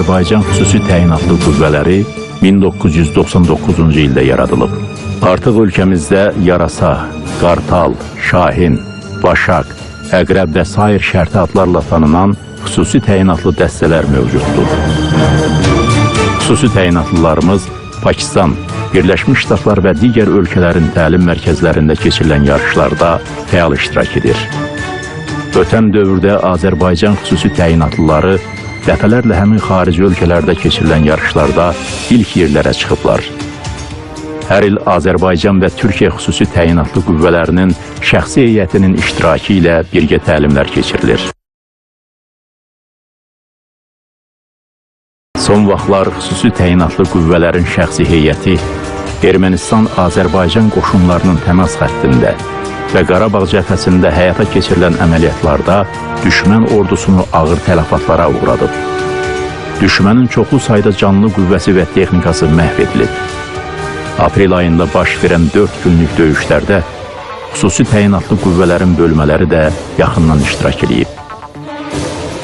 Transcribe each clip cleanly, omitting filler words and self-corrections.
Azərbaycan xüsusi təyinatlı qüvvələri 1999-cu ildə yaradılıb. Artıq ölkəmizdə Yarasa, Qartal, Şahin, Başaq, Əqrəb və sair şərti adlarla tanınan xüsusi təyinatlı dəstələr mövcuddur. Xüsusi təyinatlılarımız Pakistan, Birləşmiş Ştatlar və digər ölkələrin təlim mərkəzlərində keçirilən yarışlarda fəal iştirak edir. Ötən dövrdə Azərbaycan xüsusi təyinatlıları dəfələrlə həmin xarici ölkələrdə keçirilən yarışlarda ilk yerlərə çıxıblar. Hər il Azərbaycan və Türkiyə xüsusi təyinatlı qüvvələrinin şəxsi heyətinin iştirakı ilə birgə təlimlər keçirilir. Son vaxtlar xüsusi təyinatlı qüvvələrin şəxsi heyəti Ermənistan-Azərbaycan qoşunlarının təmas xəttində və Qarabağ cəbhəsində həyata keçirilən əməliyyatlarda düşmən ordusunu ağır tələfatlara uğradıb. Düşmənin çoxlu sayda canlı qüvvəsi və texnikası məhv edilib. Aprel ayında baş verən 4 günlük döyüşlərdə xüsusi təyinatlı qüvvələrin bölmələri də yaxından iştirak edib.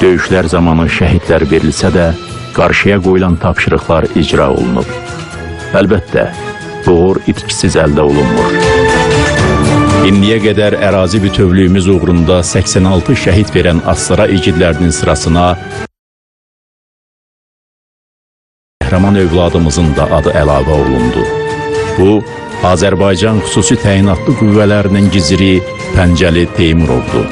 Döyüşlər zamanı şəhidlər verilsə də, qarşıya qoyulan tapşırıqlar icra olunub. Əlbəttə, uğur itkisiz əldə olunmur. İndiyə qədər ərazi bütövlüyümüz uğrunda 86 şəhid verən Astara igidlərinin sırasına qəhrəman övladımızın da adı əlavə olundu. Bu, Azərbaycan xüsusi təyinatlı qüvvələrinin giziri Pəncəli Teymurovdur.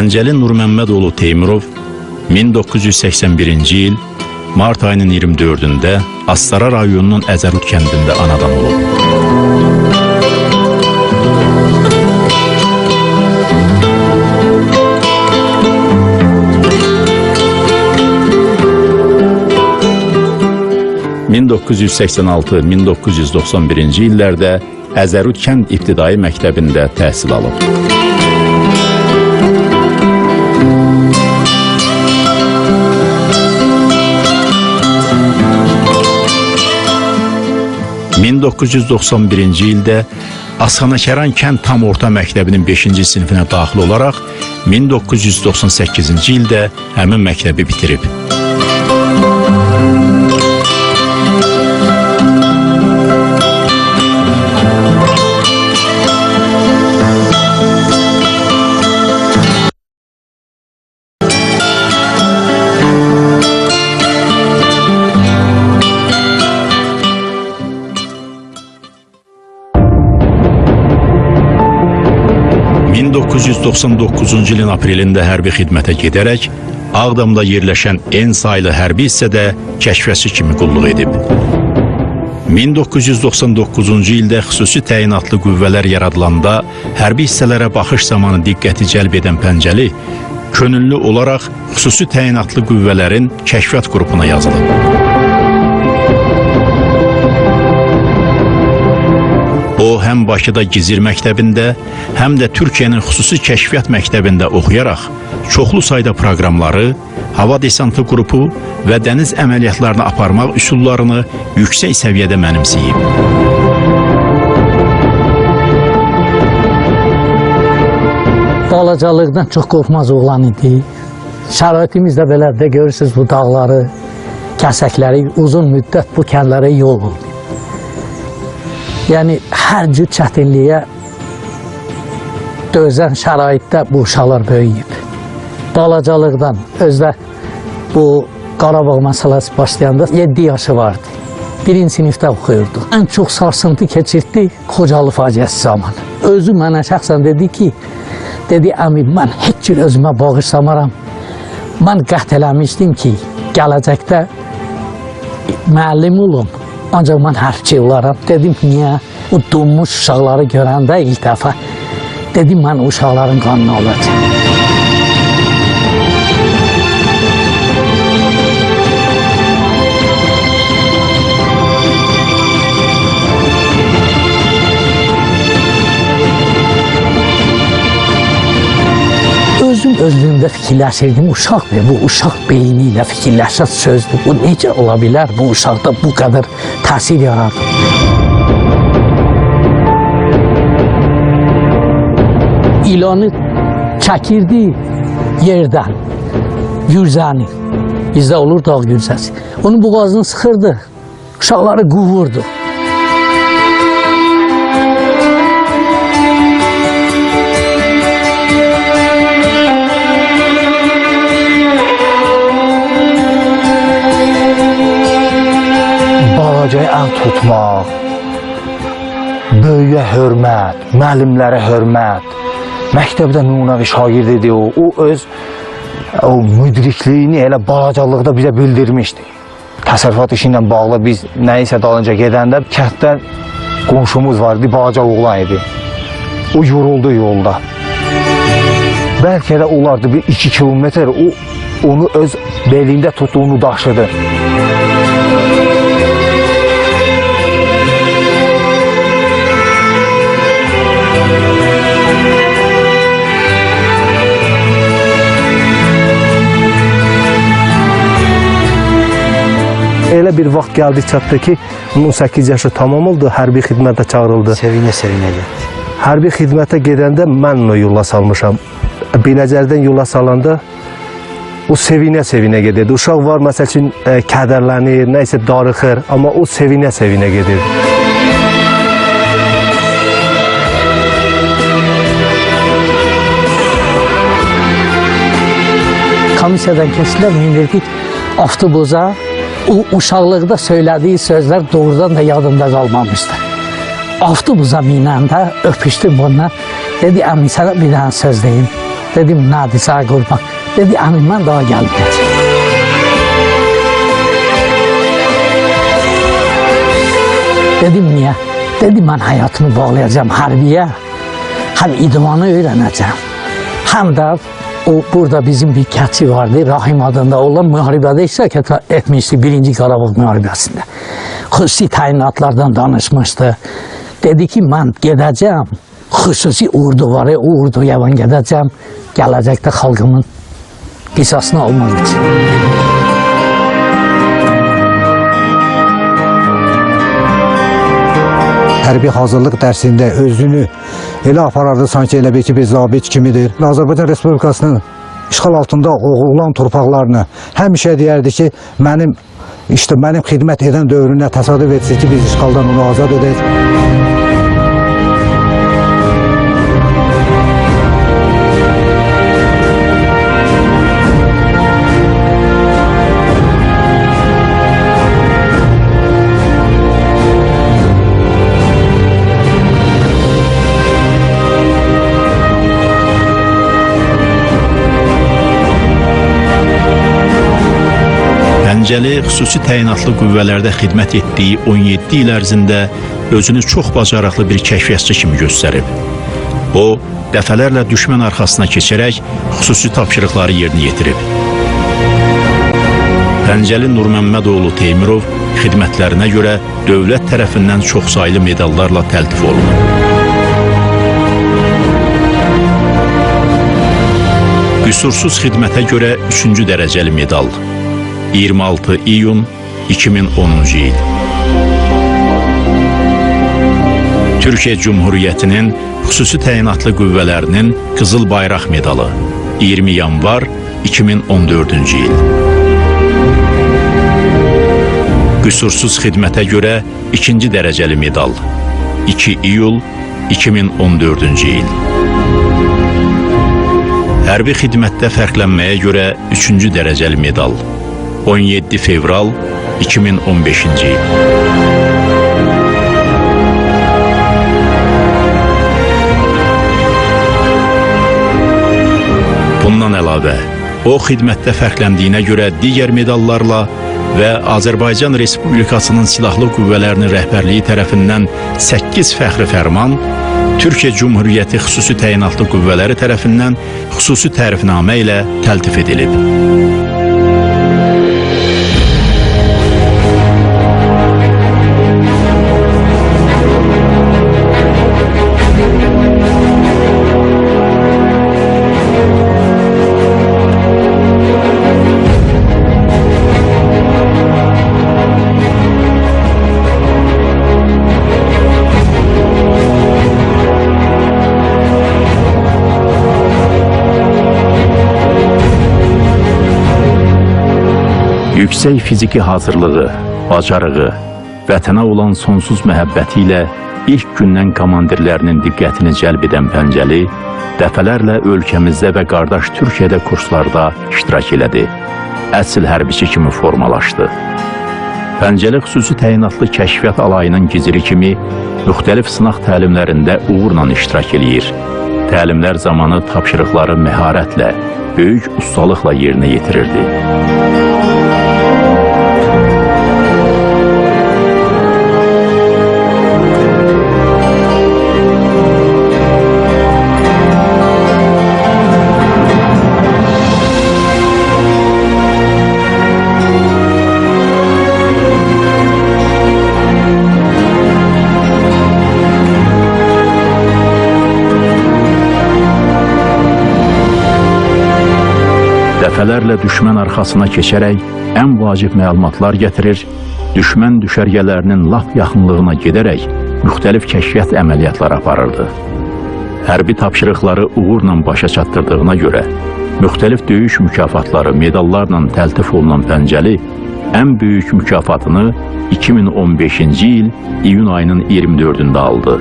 Pəncəli Nurməmmədoğlu Teymurov 1981-ci il mart ayının 24-də Astara rayonunun Əzərut kəndində anadan olub. (1986-1991-ci illərdə Əzərut kənd ibtidai məktəbində təhsil alıb. 1991-ci ildə Asxanakəran kənd tam orta məktəbinin 5-ci sinifinə daxil olaraq 1998-ci ildə həmin məktəbi bitirib. (1999-cu ilin aprelində hərbi xidmətə gedərək Ağdamda yerləşən en saylı hərbi hissədə kəşfiyyatçı kimi qulluq edib. 1999-cu ildə xüsusi təyinatlı qüvvələr yaradılanda hərbi hissələrə baxış zamanı diqqəti cəlb edən Pəncəli könüllü olaraq xüsusi təyinatlı qüvvələrin kəşfiyyat qrupuna yazılıb. O, həm Bakıda Gizir məktəbində, həm də Türkiyənin xüsusi kəşfiyyat məktəbində oxuyaraq çoxlu sayda proqramları, hava desantı qrupu və dəniz əməliyyatlarını aparmaq üsullarını yüksək səviyyədə mənimsəyib. Balacalıqdan çox qorxmaz oğlan idi. Şəraitimiz də belədir, görürsünüz bu dağları, kəsəkləri, uzun müddət bu kəndlərə yol oldu. Yəni, hər cür çətinliyə dözən şəraitdə bu uşaqlar böyüyüb. Balacalıqdan, özdə bu Qarabağ məsələsi başlayanda 7 yaşı vardı. 1-ci sinifdə oxuyurdu. Ən çox sarsıntı keçirdi Xocalı faciəsi zamanı. Özü mənə şəxsən dedi ki, dedi, əmi, mən heç cür özümə bağışlamaram. Mən qət eləmişdim ki, gələcəkdə müəllim olum, ancaq mən hərfçi olaram. Dedim, niyə? O donmuş uşaqları görəndə ilk dəfə, dedim, mən uşaqların qanını olacaq. Özlüyümdə fikirləşirdim, uşaq və bu uşaq beyni ilə fikirləşən sözdür. Bu necə ola bilər, bu uşaqda bu qədər təsir yaradır. İlanı çəkirdi yerdən, gürzəni, bizdə olur dağ gürzəsi. Onun boğazını sıxırdı, uşaqları quvurdu. Balacaya əl tutmaq, böyüyə hörmət, müəllimlərə hörmət, məktəbdə nümunəvi şagird idi o öz müdrikliyini elə balacalıqda bizə bildirmişdi. Təsərrüfat işi ilə bağlı biz nəyisə dalınca gedəndə kənddən qonşumuz vardı, balaca oğlan idi. O yoruldu yolda. Bəlkə də olardı bir 2 kilometr, onu öz belində tutduğunu daşıdı. Elə bir vaxt gəldi çatdı ki, 18 yaşı tamam oldu, hərbi xidmətə çağırıldı. Sevinə-sevinə getdi. Hərbi xidmətə gedəndə mən onu yola salmışam. Binəcərdən yola salanda o sevinə-sevinə gedirdi. Uşaq var, məsəl üçün, kədərlənir, nəysə darıxır, amma o sevinə-sevinə gedirdi. Komissiyadan keçdilər, mindirdik avtobuza. O uşaqlıqda söylədiyi sözlər doğrudan da yadımda qalmamışdı. Avtobuza minəndə öpüşdüm ondan. Dedi, əmin, sənə bir dənə söz deyim. Dedim, nədir, sənə qurban. Dedi, əmin, mən daha gəlməyəcəm. Dedim, niyə? Dedi, mən həyatımı bağlayacağım hərbiyə. Həm idmanı öyrənəcəm. Həm də o, burada bizim bir kətçi vardı, Rahim adında olan müharibədə iştirak etmişdi 1-ci Qarabağ müharibəsində. Xüsusi təyinatlardan danışmışdı. Dedi ki, mən gedəcəm, xüsusi ordu var, o orduya mən gedəcəm, gələcəkdə xalqımın qisasını almaq üçün. Hərbi hazırlıq dərsində özünü elə aparardı, sanki elə bir ki, bir zabit kimidir. Azərbaycan Respublikasının işğal altında olan torpaqlarını həmişə deyərdi ki, mənim xidmət edən dövrünə təsadüf etsin ki, biz işğaldan onu azad edək. Gəncəli xüsusi təyinatlı qüvvələrdə xidmət etdiyi 17 il ərzində özünü çox bacarıqlı bir kəşfiyyatçı kimi göstərib. O, dəfələrlə düşmən arxasına keçərək xüsusi tapşırıqları yerinə yetirib. Gəncəli Nurməmmədoğlu Teymurov xidmətlərinə görə dövlət tərəfindən çoxsaylı medallarla təltif olunub. Qüsursuz xidmətə görə 3-cü dərəcəli medal. 26 iyun 2010-cu il. Türkiyə Cumhuriyyətinin Xüsusi Təyinatlı Qüvvələrinin Qızıl Bayraq medalı 20 yanvar 2014-cü il. Qüsursuz xidmətə görə 2-ci dərəcəli medal 2 iyul 2014-cü il. Hərbi xidmətdə fərqlənməyə görə 3-cü dərəcəli medal 17 fevral 2015-ci il. Bundan əlavə, o xidmətdə fərqləndiyinə görə digər medallarla və Azərbaycan Respublikasının Silahlı Qüvvələrinin rəhbərliyi tərəfindən 8 fəxri fərman, Türkiyə Cumhuriyyəti Xüsusi Təyinatlı Qüvvələri tərəfindən xüsusi tərifnamə ilə təltif edilib. Yüksək fiziki hazırlığı, bacarığı, vətənə olan sonsuz məhəbbəti ilə ilk gündən komandirlərinin diqqətini cəlb edən Pəncəli dəfələrlə ölkəmizdə və qardaş Türkiyədə kurslarda iştirak elədi. Əsl hərbiçi kimi formalaşdı. Pəncəli xüsusi təyinatlı kəşfiyyat alayının giziri kimi müxtəlif sınaq təlimlərində uğurla iştirak eləyir. Təlimlər zamanı tapşırıqları məharətlə, böyük ustalıqla yerinə yetirirdi. Dəfələrlə düşmən arxasına keçərək ən vacib məlumatlar gətirir, düşmən düşərgələrinin lap yaxınlığına gedərək müxtəlif kəşfiyyat əməliyyatları aparırdı. Hərbi tapşırıqları uğurla başa çatdırdığına görə müxtəlif döyüş mükafatları, medallarla təltif olunan Pəncəli ən böyük mükafatını 2015-ci il iyun ayının 24-də aldı.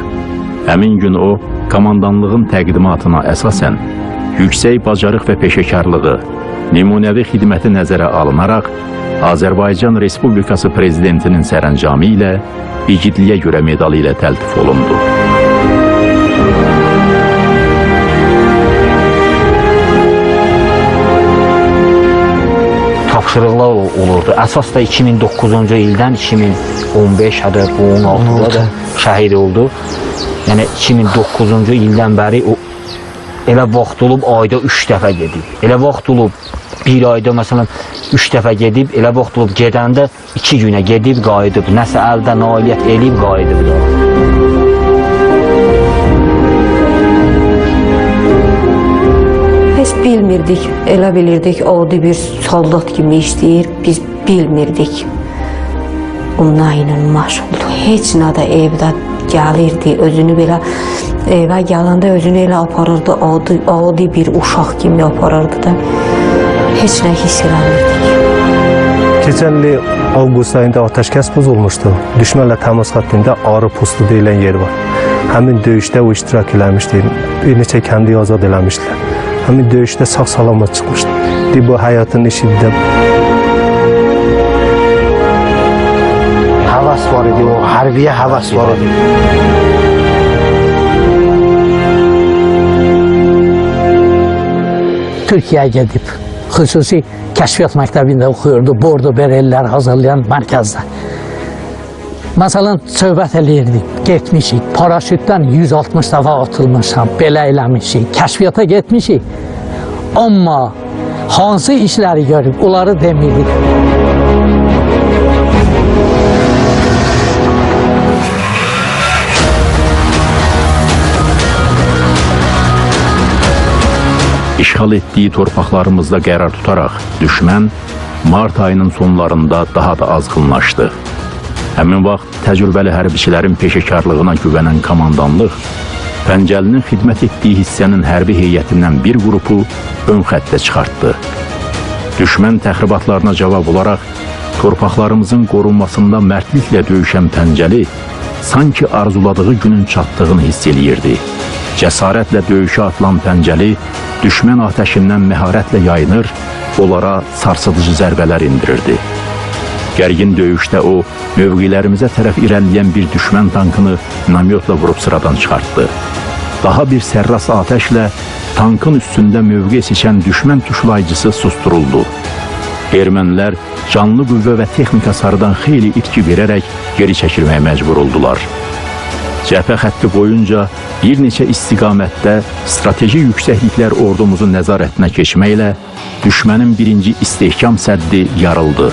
Həmin gün o, komandanlığın təqdimatına əsasən yüksək bacarıq və peşəkarlığı, nümunəvi xidməti nəzərə alınaraq Azərbaycan Respublikası Prezidentinin sərəncamı ilə igidliyə görə medalı ilə təltif olundu. Tapşırıqlar olurdu. Əsas da 2009-cu ildən 2015 hədə bu 16-da da şəhid oldu. Yəni 2009-cu ildən bəri o elə vaxt olub ayda 3 dəfə gedib. Elə vaxt olub bir ayda məsələn 3 dəfə gedib, elə vaxt olub gedəndə 2 günə gedib qayıdıb. Nəsə əldə nailiyyət eləyib qayıdıb da. Heç bilmirdik, elə bilirdik adi bir soldat kimi işləyir, biz bilmirdik. Bununla inanılmaz oldu. Heç nə də evdə gəlirdi, özünü belə evə gələndə özünü elə aparırdı, adi bir uşaq kimi aparırdı da. Heç nə hiss eləmirdik. Keçən il avqust ayında atəşkəs pozulmuşdu. Düşmənlə təmas xəttində Arı Postu deyilən yer var. Həmin döyüşdə o iştirak eləmişdi. Bir neçə kəndi azad eləmişdilər. Həmin döyüşdə sağ salamat çıxmışdı. Bu həyatın işidir. Həvəs var idi, o hərbiyə həvəs var idi. Türkiyəyə gedib, xüsusi kəşfiyyat məktəbində oxuyurdu, bordo berellər hazırlayan mərkəzdə. Məsələn, söhbət eləyirdik, getmişik, paraşütdən 160 dəfə atılmışam, belə eləmişik, kəşfiyyata getmişik. Amma hansı işləri görüb, onları demirdik. İşğal etdiyi torpaqlarımızda qərar tutaraq düşmən mart ayının sonlarında daha da azğınlaşdı. Həmin vaxt təcrübəli hərbiçilərin peşəkarlığına güvənən komandanlıq Pəncəlinin xidmət etdiyi hissənin hərbi heyətindən bir qrupu ön xəttə çıxartdı. Düşmən təxribatlarına cavab olaraq torpaqlarımızın qorunmasında mərdliklə döyüşən Pəncəli sanki arzuladığı günün çatdığını hiss eləyirdi. Cəsarətlə döyüşə atılan Pəncəli düşmən atəşindən məharətlə yayınır, onlara sarsıdıcı zərbələr indirirdi. Gərgin döyüşdə o, mövqilərimizə tərəf irəliləyən bir düşmən tankını namyotla vurub sıradan çıxartdı. Daha bir sərras atəşlə tankın üstündə mövqe seçən düşmən tuşlayıcısı susturuldu. Ermənilər canlı qüvvə və texnika sarıdan xeyli itki verərək geri çəkilməyə məcbur oldular. Cəbhə xətti boyunca bir neçə istiqamətdə strateji yüksəkliklər ordumuzun nəzarətinə keçməklə düşmənin birinci istehkam səddi yarıldı.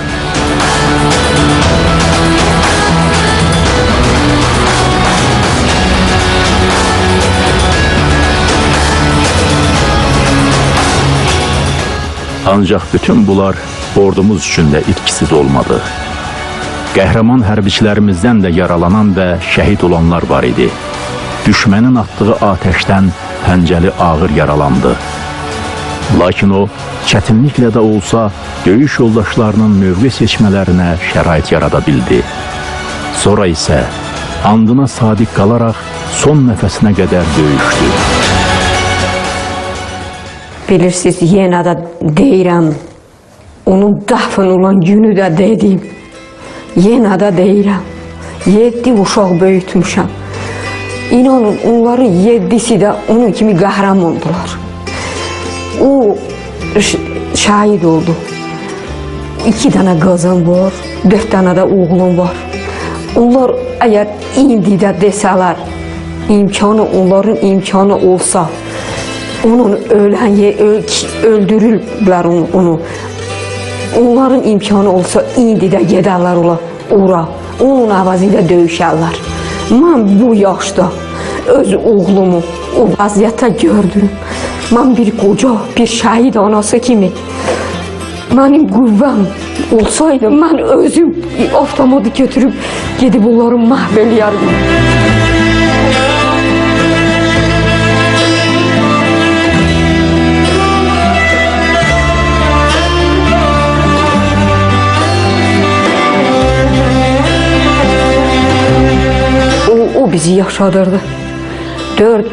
Ancaq bütün bunlar ordumuz üçün də itkisiz olmadı. Qəhrəman hərbiçilərimizdən də yaralanan və şəhid olanlar var idi. Düşmənin atdığı atəşdən Pəncəli ağır yaralandı. Lakin o, çətinliklə də olsa döyüş yoldaşlarının mövqe seçmələrinə şərait yarada bildi. Sonra isə andına sadiq qalaraq son nəfəsinə qədər döyüşdü. Bilirsiniz, yenə də deyirəm, onun dəfn olan günü də dedim, yenə də deyirəm, 7 uşaq böyütmüşəm. İnanın, onların 7'si də onun kimi qəhrəmandılar. O şahid oldu. 2 dənə qızım var, 4 dənə də oğlum var. Onlar əgər indi də desələr, onların imkanı olsa, onun öldürürlər onu. Onların imkanı olsa indi də gedərlər ora. Onun əvəzində döyüşərlər. Mən bu yaşda öz oğlumu o vəziyyətə gördüm. Mən bir qoca, bir şəhid anası kimi mənim qüvvəm olsaydı, mən özüm avtomatı götürüb gedib onları məhv eləyərdim. O bizi yaşadırdı. 4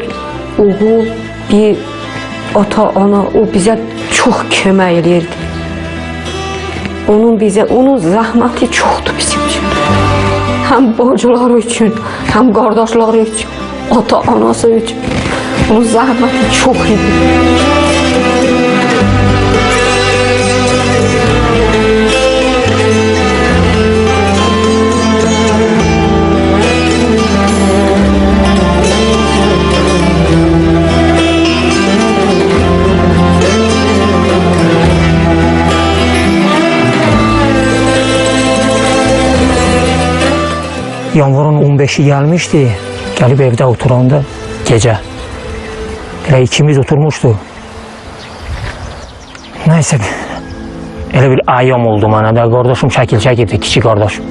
oğul, bir ata, ana, o bizə çox kömək edirdi. Onun zəhməti çoxdur bizim üçün. Həm bacıları üçün, həm qardaşları üçün, ata, anası üçün. Onun zəhməti çox idi. Yanvarın 15'i gəlmişdi, gəlib evdə oturanda gecə. Elə ikimiz oturmuşdu. Nəysə, elə bir ayam oldu mənə də, qardaşım şəkil çəkirdi, kiçik qardaşım.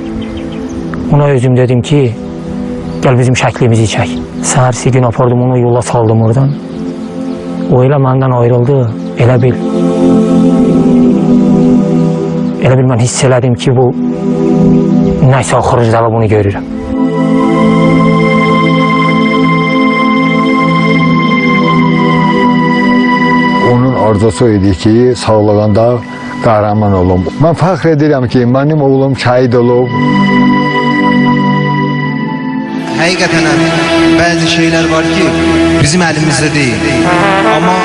Ona özüm dedim ki, gəl bizim şəklimizi çək. Səhərsi gün apardım, onu yola saldım oradan. O elə məndən ayrıldı, elə bil mən hiss elədim ki, bu nəysə axırıcıda bunu görürəm. Onun arzusu idi ki, sağlığında qəhrəman olum. Mən fəxr edirəm ki, mənim oğlum şəhid olub. Həqiqətən bəzi şeylər var ki, bizim əlimizdə deyil. Amma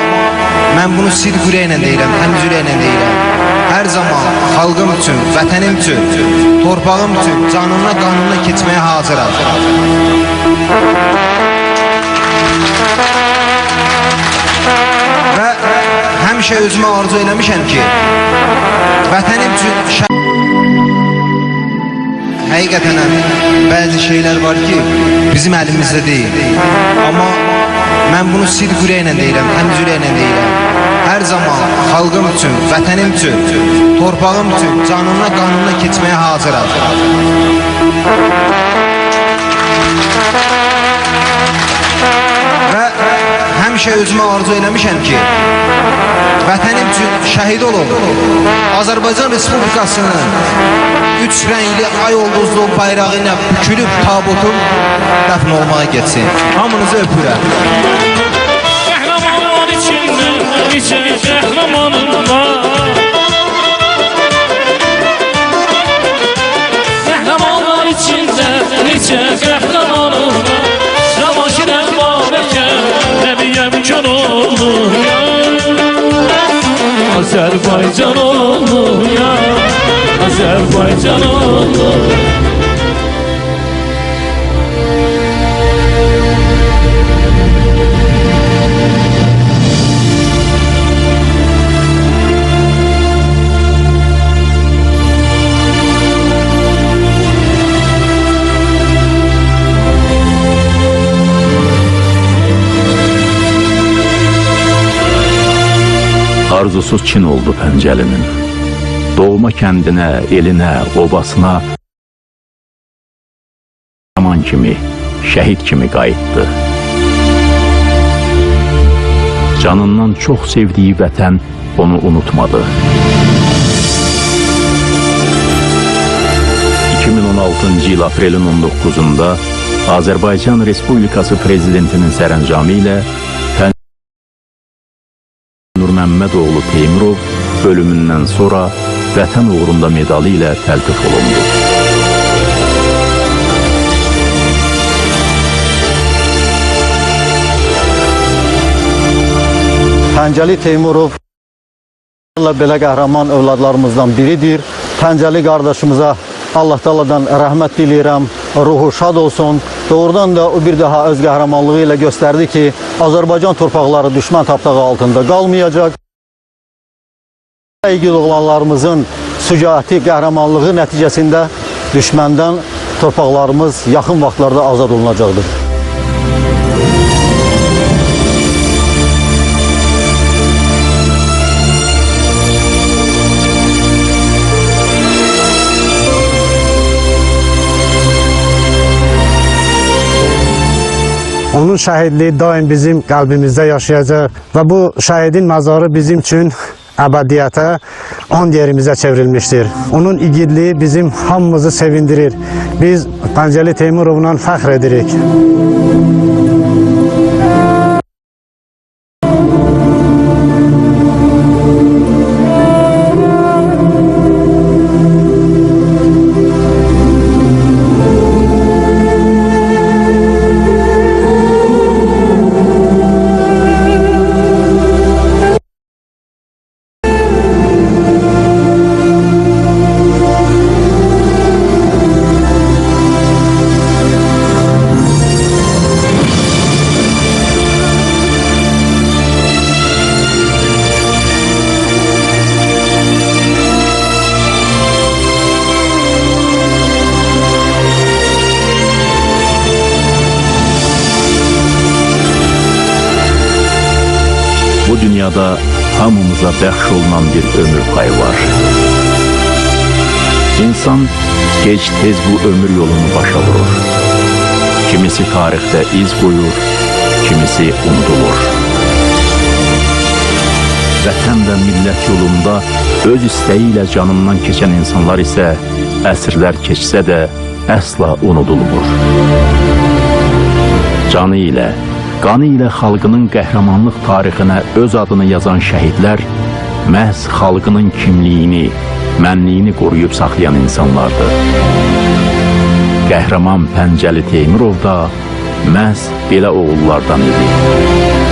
mən bunu sidq ürəklə deyirəm, təmiz ürəklə deyirəm. Hər zaman xalqım üçün, vətənim üçün, torpağım üçün canımla, qanımla keçməyə hazıram. Və həmişə özümə arzu eləmişəm ki, vətənim üçün həqiqətən bəzi şeylər var ki, bizim əlimizdə deyil. Amma mən bunu sidq ürəklə deyirəm, təmiz ürəklə deyirəm. Hər zaman xalqım üçün, vətənim üçün, torpağım üçün canımla, qanımla keçməyə hazıram. Və həmişə özümə arzu eləmişəm ki, vətənim üçün şəhid olum. Azərbaycan Respublikasının 3 rəngli ay ulduzlu bayrağı ilə bükülüb tabutum dəfn olmağa getsin. Hamınızı öpürəm. Qəhrəman içində neçə qəhrəmanım var. Qəhrəmanlar içində neçə qəhrəmanım var. Rəvaşirəm babəkəm, nəbiyəm kör olur ya. Azərbaycan olur ya, Azərbaycan olur. Arzusuz Çin oldu Pəncəlinin. Doğma kəndinə, elinə, obasına aman kimi, şəhid kimi qayıtdı. Canından çox sevdiyi vətən onu unutmadı. 2016-cı il aprelin 19-da Azərbaycan Respublikası Prezidentinin sərəncamı ilə Nurməmmədoğlu Teymurov ölümündən sonra vətən uğrunda medalı ilə təltif olundu. Pəncəli Teymurov belə qəhrəman övladlarımızdan biridir. Pəncəli qardaşımıza Allah Taala'dan rəhmət diləyirəm, ruhu şad olsun. Doğrudan da o bir daha öz qəhrəmanlığı ilə göstərdi ki, Azərbaycan torpaqları düşmən tapdağı altında qalmayacaq. İlgili oğlanlarımızın sücati qəhrəmanlığı nəticəsində düşməndən torpaqlarımız yaxın vaxtlarda azad olunacaqdır. Onun şəhidliyi daim bizim qəlbimizdə yaşayacaq və bu şəhidin məzarı bizim üçün əbədiyyətə, an yerimizə çevrilmişdir. Onun igidliyi bizim hamımızı sevindirir. Biz Pəncəli Teymurovla fəxr edirik. Bu dünyada hamımıza bəxş olunan bir ömür payı var. İnsan gec-tez bu ömür yolunu başa vurur. Kimisi tarixdə iz qoyur, kimisi unudulur. Vətən və millət yolunda öz istəyi ilə canından keçən insanlar isə əsrlər keçsə də əsla unudulmur. Canı ilə, qanı ilə xalqının qəhrəmanlıq tarixinə öz adını yazan şəhidlər məhz xalqının kimliyini, mənliyini qoruyub saxlayan insanlardır. Qəhrəman Pəncəli Teymurov da məhz belə oğullardan idi.